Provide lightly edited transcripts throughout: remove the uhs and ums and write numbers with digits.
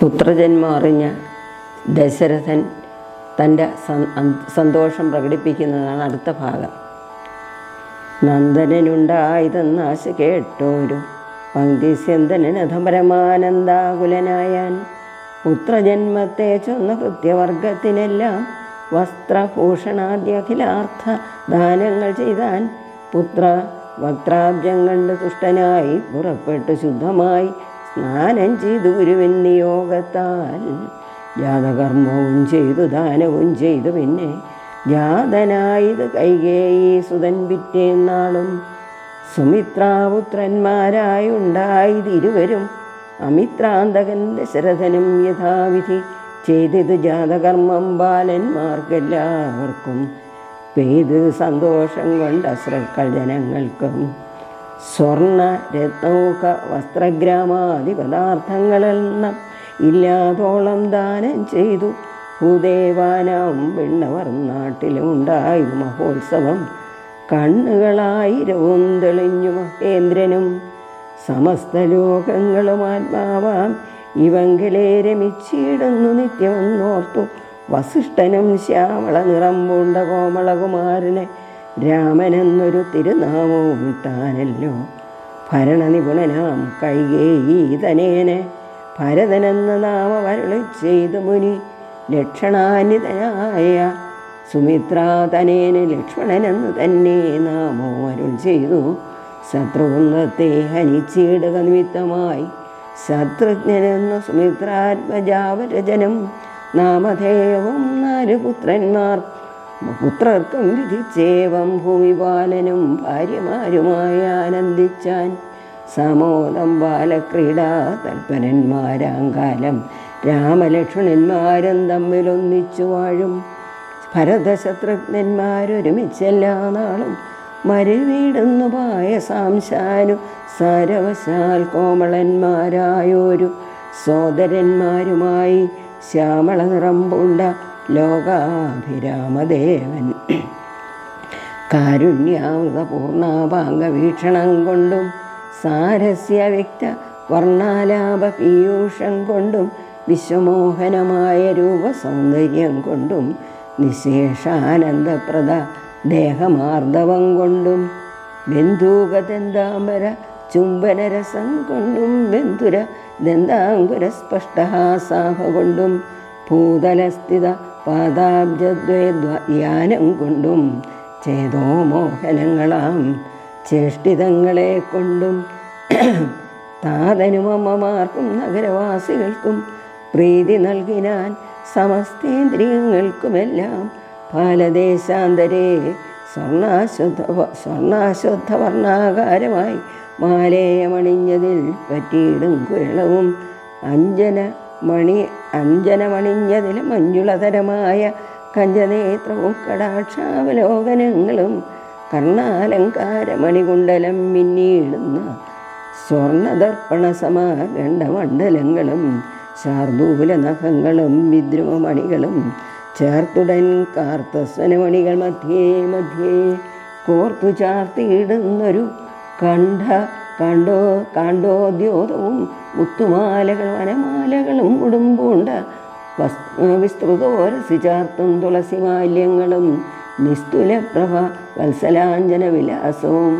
പുത്രജന്മം അറിഞ്ഞ ദശരഥൻ തൻ്റെ സന്തോഷം പ്രകടിപ്പിക്കുന്നതാണ് അടുത്ത ഭാഗം. നന്ദനുണ്ടായതെന്നാശ കേട്ടോരു പങ്ക്തിസ്യന്തനഥ പരമാനന്ദാകുലനായാൻ. പുത്രജന്മത്തെ ചൊന്ന കൃത്യവർഗത്തിനെല്ലാം വസ്ത്രഭൂഷണാദ്യഖിലാർത്ഥ ദാനങ്ങൾ ചെയ്താൻ. പുത്ര വക്രാബ്ജം കണ്ട് തുഷ്ടനായി പുറപ്പെട്ടു ശുദ്ധമായി സ്നാനം ചെയ്തു ഗുരുവിൻ നിയോഗത്താൽ. ജാതകർമ്മവും ചെയ്തു ദാനവും ചെയ്തു പിന്നെ ജാതനായത് കൈകേയി സുതൻ പിറ്റേന്നാളും. സുമിത്രാപുത്രന്മാരായുണ്ടായതിരുവരും അമിത്രാന്തകൻ ദശരഥനും യഥാവിധി ചെയ്തത് ജാതകർമ്മം ബാലന്മാർക്കെല്ലാവർക്കും പെയ്ത് സന്തോഷം കൊണ്ട് അശ്രക്കൾ ജനങ്ങൾക്കും. സ്വർണ്ണ രത്നൗക വസ്ത്രഗ്രാമാദി പദാർത്ഥങ്ങളെല്ലാം ഇല്ലാതോളം ദാനം ചെയ്തു. ഭൂദേവാനാം വിണ്ണവർ നാട്ടിലുണ്ടായത് മഹോത്സവം. കണ്ണുകളായിരവും തെളിഞ്ഞു മഹേന്ദ്രനും സമസ്ത ലോകങ്ങളും ആത്മാവാം ഇവങ്കലെ രമിച്ചിടുന്നു നിത്യമെന്നോർത്തു. വസിഷ്ഠനും ശ്യാമള നിറം പൂണ്ട കോമളകുമാരനെ രാമനെന്നൊരു തിരുനാമവും ഇട്ടാനല്ലോ. ഭരണനിപുണനാം കൈകേയീതനേനെ ഭരതനെന്ന നാമമരുളി ചെയ്തു മുനി. ലക്ഷണാന്വിതനായ സുമിത്രാതനേന് ലക്ഷ്മണനെന്ന് തന്നെ നാമോ അരുൾ ചെയ്തു. ശത്രുകുന്നത്തെ ഹനിച്ചിടുക നിമിത്തമായി ശത്രുഘ്നെന്ന സുമിത്രാത്മജാവരജനം നാമധേയവും 4 പുത്രന്മാർ. പുത്രർക്കും വിധിച്ചേവം ഭൂമിപാലനും ഭാര്യമാരുമായി ആനന്ദിച്ചാൻ. സമോദം ബാലക്രീഡാ തൽപരന്മാരാങ്കാലം രാമലക്ഷ്മണന്മാരും തമ്മിലൊന്നിച്ചു വാഴും. ഭരതശത്രുഘ്നന്മാരൊരുമിച്ചെല്ലാ നാളും മരുവീടുന്നു പായസാംശാനു സാരവശാൽ കോമളന്മാരായോരു സോദരന്മാരുമായി ശ്യാമള നിറം പൂണ്ട ലോകാഭിരാമദേവൻ. കാരുണ്യാമൃത പൂർണ്ണാപാംഗ വീക്ഷണം കൊണ്ടും സാരസ്യ വ്യക്ത വർണ്ണാലാപ പീയൂഷം കൊണ്ടും വിശ്വമോഹനമായ രൂപസൗന്ദര്യം കൊണ്ടും നിശേഷാനന്ദപ്രദ ദേഹമാർദ്ദവം കൊണ്ടും ബന്ധൂകദന്താംബര ചുംബനരസം കൊണ്ടും ബന്ധുര ദന്താങ്കുരസ്പഷ്ടഹാസാഭ കൊണ്ടും ഭൂതലസ്ഥിത പാദാബ്ജദ്വയധ്യാനം കൊണ്ടും ചേതോമോഹനങ്ങളാം ചേഷ്ടിതങ്ങളെ കൊണ്ടും താതനും അമ്മമാർക്കും നഗരവാസികൾക്കും പ്രീതി നൽകിനാൻ. സമസ്തേന്ദ്രിയങ്ങൾക്കുമെല്ലാം ഫലദേശാന്തരേ സ്വർണാശുദ്ധവർണ്ണാകാരമായി മാലേയമണിഞ്ഞതിൽ പറ്റിയിടും കുരളവും അഞ്ജനമണിഞ്ഞതിൽ മഞ്ജുളതരമായ കഞ്ചനേത്രവും കടാക്ഷാവലോകനങ്ങളും കർണാലങ്കാരമണികുണ്ടലം മിന്നിയിടുന്ന സ്വർണദർപ്പണ സമാഗണ്ഡമണ്ഡലങ്ങളും ശാർദൂല നഖങ്ങളും വിദ്രുമമണികളും ചേർത്തുടൻ കാർത്തസ്വനമണികൾ മധ്യേ മധ്യേ കോർത്തു ചാർത്തിയിടുന്നൊരു കാണ്ഡോദ്യോതവും മുത്തുമാലകൾ വനമാലകളും ഉടുമ്പൂണ്ട വിസ്തൃതോരസി ചാർത്തും തുളസിമാല്യങ്ങളും നിസ്തുലപ്രഭ വത്സലാഞ്ജന വിലാസവും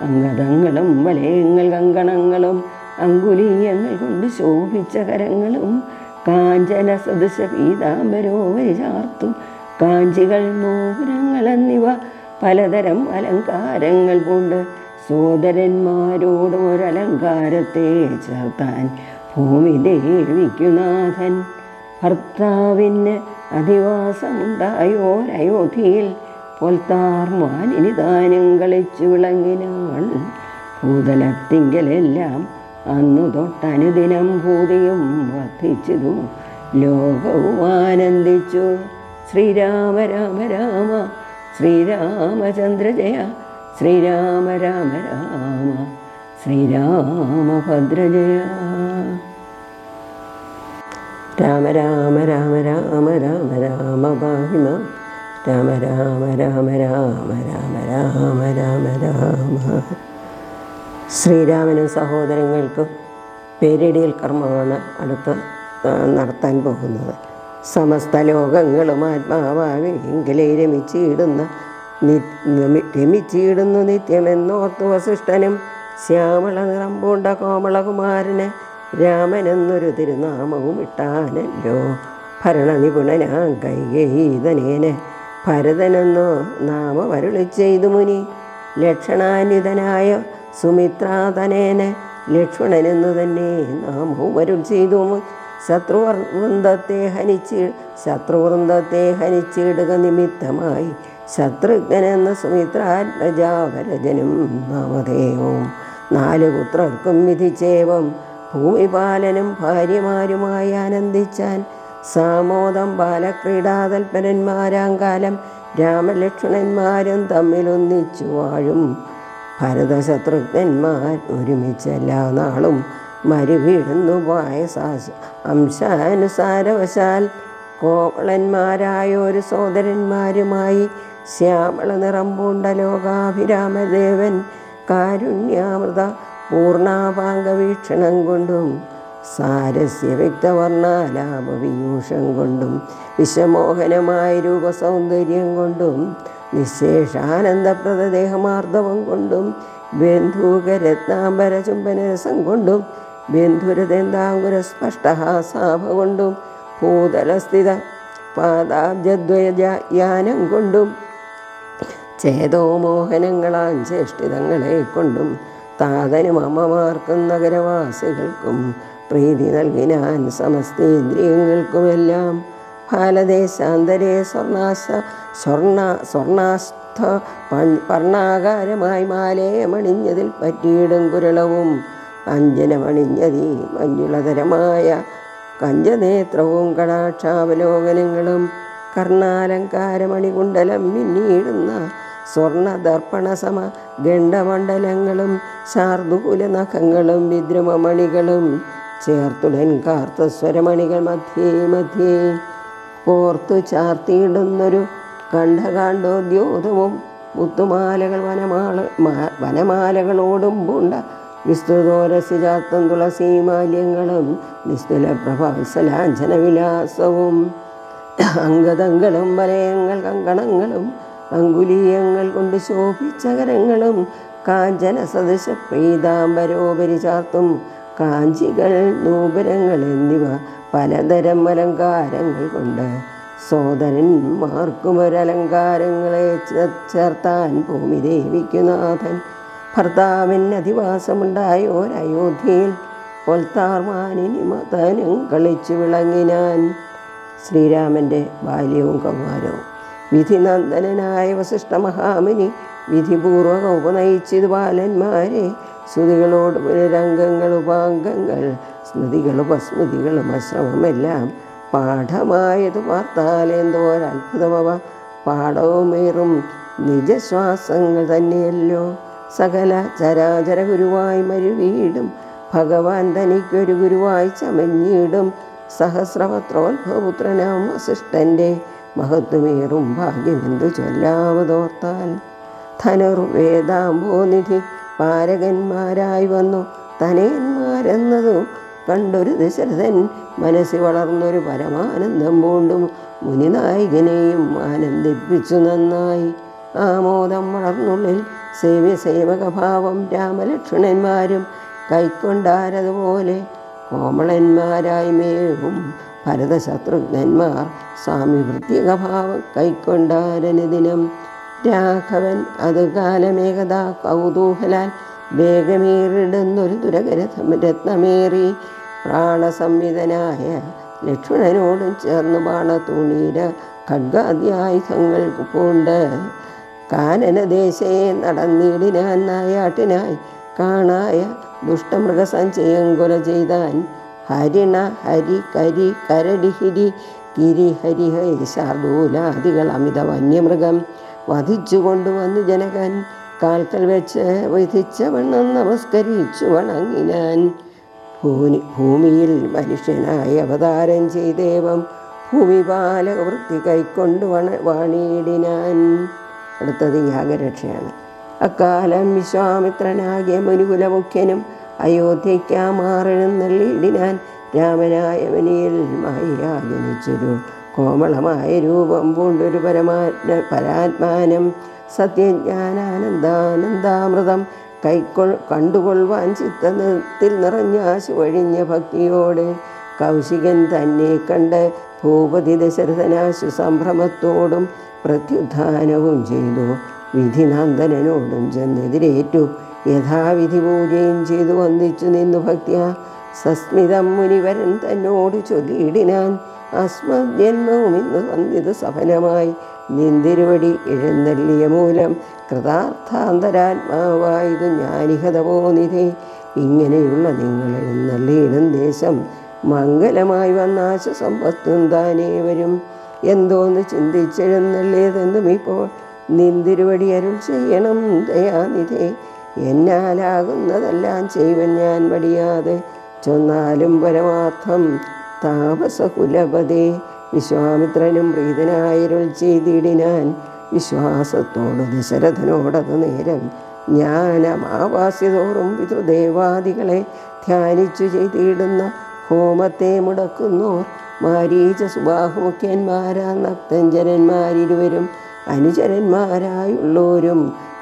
അംഗതങ്ങളും വലയങ്ങൾ കങ്കണങ്ങളും അങ്കുലീയങ്ങൾ കൊണ്ട് ശോഭിച്ച കരങ്ങളും കാഞ്ചന സദൃശ പീതാംബരോവരി ചാർത്തും കാഞ്ചികൾ നൂപുരങ്ങൾ എന്നിവ പലതരം അലങ്കാരങ്ങൾ കൊണ്ട് സോദരന്മാരോടും ഒരലങ്കാരത്തെ ചേർത്താൻ ഭൂമി ദേവിക്കുനാഥൻ. ഭർത്താവിന് അധിവാസമുണ്ടായോരയോധ്യയിൽ പൊൽത്താർമാനിതാനും കളിച്ചു വിളങ്ങിനാൾ. ഭൂതലത്തിങ്കലെല്ലാം അന്നു തൊട്ടനുദിനം ഭൂതിയും വർദ്ധിച്ചതു ലോകവും ആനന്ദിച്ചു. ശ്രീരാമ രാമ രാമ ശ്രീരാമചന്ദ്ര ജയ ശ്രീരാമ രാമ രാമ ശ്രീരാമഭദ്ര ജയ. രാമ രാമ രാമ രാമ രാമ രാമ പാഹി മാം. രാമ രാമ രാമ രാമ രാമ രാമ രാമ രാമ. ശ്രീരാമനും സഹോദരങ്ങൾക്കും പേരിടിയൽ കർമ്മമാണ് അടുത്ത നടത്താൻ പോകുന്നത്. സമസ്ത ലോകങ്ങളും ആത്മാവാവിങ്കിലെ രമിച്ചിടുന്നു നിത്യമെന്നോർത്തു വസിഷ്ഠനും ശ്യാമള നിറം പൂണ്ട കോമളകുമാരന് രാമനെന്നൊരു തിരുനാമവും ഇട്ടാനല്ലോ. ഭരണനിപുണനാം കൈകേയീതനേന് ഭരതനെന്നോ നാമമരുളി ചെയ്തു മുനി. ലക്ഷണാന്വിതനായ സുമിത്രാതനേന് ലക്ഷ്മണനെന്നു തന്നെ നാമവും അരുൾ ചെയ്തു. ശത്രുവൃന്ദത്തെ ഹനിച്ചിടുക നിമിത്തമായി ശത്രുഘ്നെന്ന സുമിത്രാത്മജാവരജനും നാമധേയവും. 4 പുത്രർക്കും വിധിച്ചേവം ഭൂമിപാലനും ഭാര്യമാരുമായി ആനന്ദിച്ചാൻ. സാമോദം ബാലക്രീഡാതൽപരന്മാരാം കാലം രാമലക്ഷ്മണന്മാരും തമ്മിലൊന്നിച്ചു വാഴും. ഭരതശത്രുഘ്നന്മാർ ഒരുമിച്ചെല്ലാ നാളും മരുവീഴുന്നു അംശാനുസാരവശാൽ കോമളന്മാരായൊരു സോദരന്മാരുമായി ശ്യാമള നിറം പൂണ്ട ലോകാഭിരാമദേവൻ കാരുണ്യാമൃത പൂർണാപാംഗവീക്ഷണം കൊണ്ടും സാരസ്യ വ്യക്തവർണ്ണാലാപവിയൂഷം കൊണ്ടും വിശ്വമോഹനമായ രൂപസൗന്ദര്യം കൊണ്ടും നിശേഷാനന്ദപ്രദദേഹമാർദ്ദവം കൊണ്ടും ബന്ധൂകരത്നാംബര ചുംബനരസം കൊണ്ടും ബന്ധുരതെന്താങ്കുരസ്പഷ്ടഹാസാഭ കൊണ്ടും ഭൂതലസ്ഥിത പാദാബ്ജദ്വയജാനം കൊണ്ടും ചേതോമോഹനങ്ങളാം ചേഷ്ടിതങ്ങളെ കൊണ്ടും താതനും അമ്മമാർക്കും നഗരവാസികൾക്കും പ്രീതി നൽകിനാൻ സമസ്തേന്ദ്രിയങ്ങൾക്കുമെല്ലാം. ഫാലദേശാന്തരെ സ്വർണാസ്ഥ പർണാകാരമായി മാലയമണിഞ്ഞതിൽ പറ്റിയിടും കുരളവും അഞ്ജനമണിഞ്ഞതീ മഞ്ജുളതരമായ കഞ്ചനേത്രവും കടാക്ഷാവലോകനങ്ങളും കർണാലങ്കാരമണികുണ്ടലം മിന്നിയിടുന്ന സ്വർണദർപ്പണസമ ഗണ്ഡമണ്ഡലങ്ങളും ശാർദൂല നഖങ്ങളും വിദ്രുമമണികളും ചേർത്തുടൻ കാർത്തസ്വരമണികൾ മധ്യേ മധ്യേ കോർത്തു ചാർത്തിയിടുന്നൊരു കണ്ഠകാണ്ഡോദ്യോതവും മുത്തുമാലകൾ വനമാലകളോടും പൂണ്ട വിസ്തൃതോരസ്യജാത്തം തുളസീമാല്യങ്ങളും നിസ്തുല പ്രഭവത്സലാഞ്ജന വിലാസവും അംഗതങ്ങളും വലയങ്ങൾ കങ്കണങ്ങളും അങ്കുലീയങ്ങൾ കൊണ്ട് ശോഭിച്ച കരങ്ങളും കാഞ്ചന സദൃശ പ്രീതാംബരോപരി ചാർത്തും കാഞ്ചികൾ നൂപുരങ്ങൾ എന്നിവ പലതരം അലങ്കാരങ്ങൾ കൊണ്ട് സോദരന്മാർക്കുമൊരലങ്കാരങ്ങളെ ചേർത്താൻ ഭൂമിദേവിക്കുനാഥൻ ഭർത്താവിന് അധിവാസമുണ്ടായോരയോധ്യയിൽ പൊൽത്താർമാനിനി മതനും കളിച്ചു വിളങ്ങിനാൻ. ശ്രീരാമൻ്റെ ബാല്യവും കൗമാരവും. വിധിനന്ദനായ വസിഷ്ഠ മഹാമുനി വിധിപൂർവകം ഉപനയിച്ചിത് ബാലന്മാരെ ശ്രുതികളോട് പുനരംഗങ്ങൾ ഉപാംഗങ്ങൾ സ്മൃതികൾ ഉപസ്മൃതികളും അശ്രമമെല്ലാം പാഠമായത് പാർത്താലെന്തോരത്ഭുതമവ പാഠവുമേറും നിജശ്വാസങ്ങൾ തന്നെയല്ലോ. സകല ചരാചര ഗുരുവായി മരുവീടും ഭഗവാൻ തനിക്കൊരു ഗുരുവായി ചമഞ്ഞിടും. സഹസ്രപത്രോത്ഭവപുത്രനാം വസിഷ്ഠൻ്റെ മഹത്വമേറും ഭാഗ്യമെന്തു ചൊല്ലാവതോർത്താൽ. ധനുർവേദാംബോനിധി പാരകന്മാരായി വന്നു തനയന്മാരെന്നതു കണ്ടൊരു ദശരഥൻ മനസ്സിൽ വളർന്നൊരു പരമാനന്ദം പൂണ്ടും മുനിനായകനെയും ആനന്ദിപ്പിച്ചു നന്നായി. ആമോദം വളർന്നുള്ളിൽ സേവകഭാവം രാമലക്ഷ്മണന്മാരും കൈക്കൊണ്ടാരതുപോലെ കോമളന്മാരായി മേവും ഭരതശത്രുഘ്നന്മാർ സ്വാമി വൃത്തികഭാവം കൈക്കൊണ്ടാരനുദിനം. രാഘവൻ അത് കാലമേകതാ കൗതൂഹലാൽ വേഗമേറിടുന്നൊരു രത്നമേറി പ്രാണസംവിധനായ ലക്ഷ്മണനോടും ചേർന്ന് ബാണത്തൂണീര ഖഡ്ഗാദ്യായുധങ്ങൾ പൂണ്ട് കാനനദേശേ നടന്നിടിനാൻ നായാട്ടിനായി കാണായ ദുഷ്ടമൃഗസഞ്ചയം കൊല ചെയ്താൻ. ഹരിണ ഹരി കരി കരടിഹിരി ഗിരി ഹരിഹരി ശാർദൂലാദികൾ അമിത വന്യമൃഗം വധിച്ചു കൊണ്ടുവന്ന് ജനകൻ കാൽക്കൽ വെച്ച് വിധിച്ച വണ്ണം നമസ്കരിച്ചു വണങ്ങിനാൻ. ഭൂമിയിൽ മനുഷ്യനായി അവതാരം ചെയ്തേവം ഭൂമിപാലക വൃത്തി കൈക്കൊണ്ട് വാണിയിടിനാൻ. അടുത്തത് യാഗരക്ഷയാണ്. അക്കാലം വിശ്വാമിത്രനാകിയ മുനികുലമുഖ്യനും അയോധ്യയ്ക്കാമാറെഴുന്നള്ളിയിടിനാൻ. രാമനായ മനിയിൽ മായയാ ജനിച്ചൊരു കോമളമായ രൂപം പൂണ്ടൊരു പരാത്മാനം സത്യജ്ഞാനാനന്ദാനന്ദാമൃതം കണ്ടുകൊള്ളുവാൻ ചിത്തത്തിൽ നിറഞ്ഞ ആശു വഴിഞ്ഞ ഭക്തിയോടെ കൗശികൻ തന്നെ കണ്ട് ഭൂപതി ദശരഥനാശു സംഭ്രമത്തോടും പ്രത്യുത്ഥാനവും ചെയ്തു. വിധിനന്ദനോടും ചെന്നെതിരേറ്റു യഥാവിധി പൂജയും ചെയ്തു വന്ദിച്ചു നിന്നു ഭക്തിയ. സസ്മിതം മുനിവരൻ തന്നോട് ചൊല്ലിയിടിനാൻ, അസ്മജന്മവും ഇന്ന് വന്നിത് സഫലമായി. നിന്തിരുവടി എഴുന്നള്ളിയ മൂലം കൃതാർത്ഥാന്തരാത്മാവായതു ജ്ഞാനിഹതവോ നിധേ. ഇങ്ങനെയുള്ള നിങ്ങൾ എഴുന്നള്ളിയിടും ദേശം മംഗലമായി വന്നാശ സമ്പത്തും താനേ വരും. എന്തോന്ന് ചിന്തിച്ചെഴുന്നള്ളിയതെന്നും ഇപ്പോൾ നിന്തിരുവടി അരുൾ ചെയ്യണം ദയാനിധേ. എന്നാലാകുന്നതെല്ലാം ചെയ്വൻ ഞാൻ മടിയാതെ, ചൊന്നാലും പരമാർത്ഥം താപസകുലപതേ. വിശ്വാമിത്രനും പ്രീതനായരുൾ ചെയ്തിടിനാൻ, വിശ്വാസത്തോട് ദശരഥനോടത് നേരം. ജ്ഞാനമാവാസ്യതോറും പിതൃദേവാദികളെ ധ്യാനിച്ചു ചെയ്തിടുന്ന ഹോമത്തെ മുടക്കുന്നോർ മാരീച സുബാഹുമുഖ്യന്മാരാ നക്തഞ്ജനന്മാരിരുവരും അനുചരന്മാരായുള്ളോരും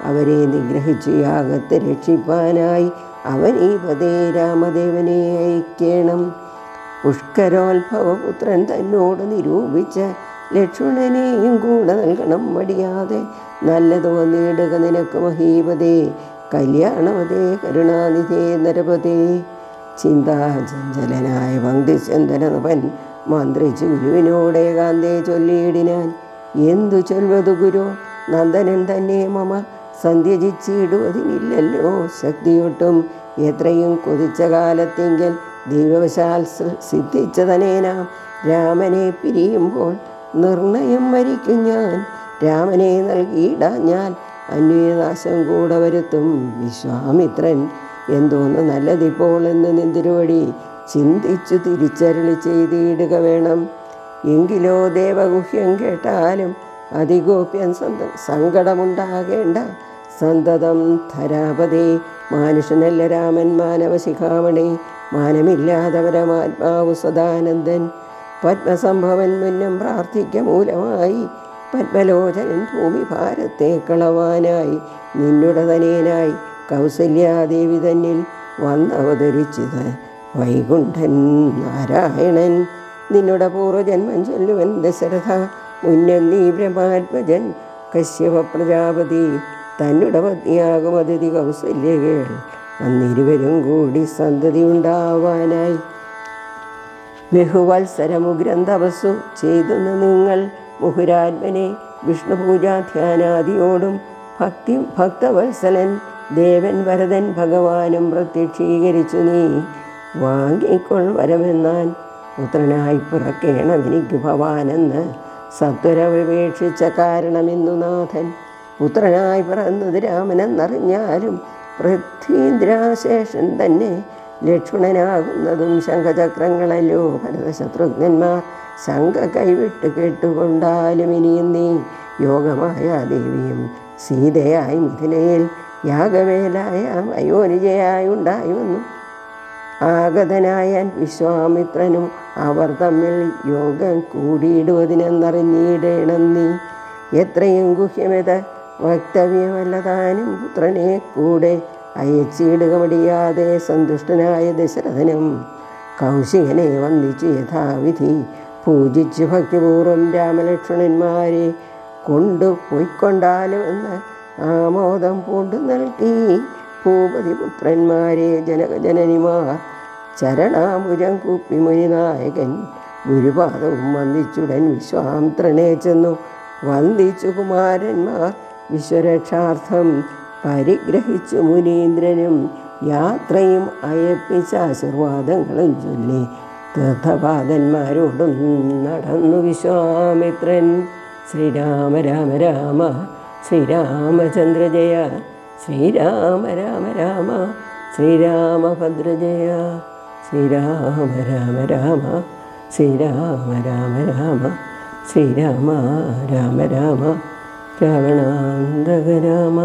അവരെ നിഗ്രഹിച്ചു യാഗത്തെ രക്ഷിപ്പാനായി അവനീപതേ രാമദേവനെ അയക്കേണം. പുഷ്കരോത്ഭവപുത്രൻ തന്നോട് നിരൂപിച്ച ലക്ഷ്മണനെയും കൂടെ നൽകണം മടിയാതെ. നല്ലതോ നേടുക നിനക്ക് മഹീപതേ, കല്യാണവതേ കരുണാനിധേ നരപതേ. ചിന്താചഞ്ചലനായ പങ്ക്തിചന്ദനവൻ മന്ത്രിച്ചു ഗുരുവിനോട് ഏകാന്തേ ചൊല്ലിയിടിനാൻ, എന്തു ചൊൽവതു ഗുരു, നന്ദനൻ തന്നെ മമ സന്ധ്യജിച്ചിടുവതിനില്ലല്ലോ ശക്തിയൊട്ടും. എത്രയും കൊതിച്ച കാലത്തെങ്കിൽ ദൈവവശാൽ സിദ്ധിച്ചതനേനാം രാമനെ പിരിയുമ്പോൾ നിർണയം വരിക്കും ഞാൻ. രാമനെ നൽകിയിടാഞ്ഞാൽ അന്വയനാശം കൂടെ വരുത്തും വിശ്വാമിത്രൻ. എന്തോന്ന് നല്ലതിപ്പോൾ എന്ന് നിന്തിരുവടി ചിന്തിച്ചു തിരിച്ചരുളി ചെയ്തിടുക വേണം. എങ്കിലോ ദേവഗുഹ്യം കേട്ടാലും അതിഗോപ്യൻ സങ്കടമുണ്ടാകേണ്ട. സന്തതം ധരാപതേ മാനുഷനല്ല രാമൻ മാനവശിഖാമണി. മാനമില്ലാതവരമാത്മാവു സദാനന്ദൻ. പത്മസംഭവൻ മുന്നും പ്രാർത്ഥിക്ക മൂലമായി പത്മലോചനൻ ഭൂമി ഭാരത്തെ കളവാനായി നിന്നുടെ തനേനായി കൗസല്യാദേവി തന്നിൽ വന്നവതരിച്ചത് വൈകുണ്ഠൻ നാരായണൻ. നിന്നുടെ പൂർവജന്മം ചൊല്ലുവൻ ദശരഥ, മുന്നൻ നീ ബ്രഹ്മാത്മജൻ കശ്യപ പ്രജാപതി. തന്നുടെ പത്നിയാകും അതിഥി കൗസല്യകൾ അന്നിരുവരും കൂടി സന്തതി ഉണ്ടാവാനായി ബഹുവത്സരമുഗ്രം തപസ്സു ചെയ്തുന്ന നിങ്ങൾ മുഹുരാത്മനെ വിഷ്ണുപൂജാധ്യാനാദിയോടും ഭക്തവത്സലൻ ദേവൻ വരദൻ ഭഗവാനും പ്രത്യക്ഷീകരിച്ചു. നീ വാങ്ങിക്കൊൾ വരമെന്നാൻ, പുത്രനായി പിറക്കേണമെനിക്ക് ഭവാനെന്ന് സത്വര വിവേക്ഷിച്ച കാരണമെന്നു നാഥൻ. പുത്രനായി പിറന്നത് രാമനെന്നറിഞ്ഞാലും പൃഥ്വീന്ദ്രാശേഷൻ തന്നെ ലക്ഷ്മണനാകുന്നതും ശംഖചക്രങ്ങളല്ലോ. ഭരതശത്രുഘ്നന്മാർ ശങ്ക കൈവിട്ട് കേട്ടുകൊണ്ടാലും ഇനിയും നീ യോഗമായ ദേവിയും സീതയായി മിഥിലയിൽ യാഗവേലായ അയോനിജയായി ഉണ്ടായി വന്നു. ആഗതനായ വിശ്വാമിത്രനും അവർ തമ്മിൽ യോഗം കൂടിയിടുവതിനെന്നറിഞ്ഞിടേണം നീ. എത്രയും ഗുഹ്യമെത് വക്തവ്യമല്ല താനും പുത്രനെ കൂടെ അയച്ചിടുക മടിയാതെ സന്തുഷ്ടനായ ദശരഥനും കൗശികനെ വന്ദിച്ചു യഥാവിധി പൂജിച്ചു ഭക്തിപൂർവം രാമലക്ഷ്മണന്മാരെ കൊണ്ടുപോയിക്കൊണ്ടാലുമെന്ന് ആമോദം പൂണ്ടു നൽകി ഭൂപതിപുത്രന്മാരെ ജനകജനനിമാർ. ചരണാമുജം കൂപ്പി മുനിനായകൻ ഗുരുപാദവും വന്ദിച്ചുടൻ വിശ്വാമിത്രനെ ചെന്നു വന്ദിച്ചു കുമാരന്മാർ. വിശ്വരക്ഷാർത്ഥം പരിഗ്രഹിച്ചു മുനീന്ദ്രനും യാത്രയും അയപ്പിച്ച ആശീർവാദങ്ങളും ചൊല്ലി തീർത്ഥപാദന്മാരോടും നടന്നു വിശ്വാമിത്രൻ. ശ്രീരാമ രാമ രാമ ശ്രീരാമചന്ദ്ര ജയ, ശ്രീരാമ രാമ രാമ ശ്രീരാമഭദ്ര ജയ, ശ്രീരാമ രാമ രാമ ശ്രീരാമ രാമ രാമ ശ്രീരാമ രാമ രാമ രാവണാന്തക രാമ.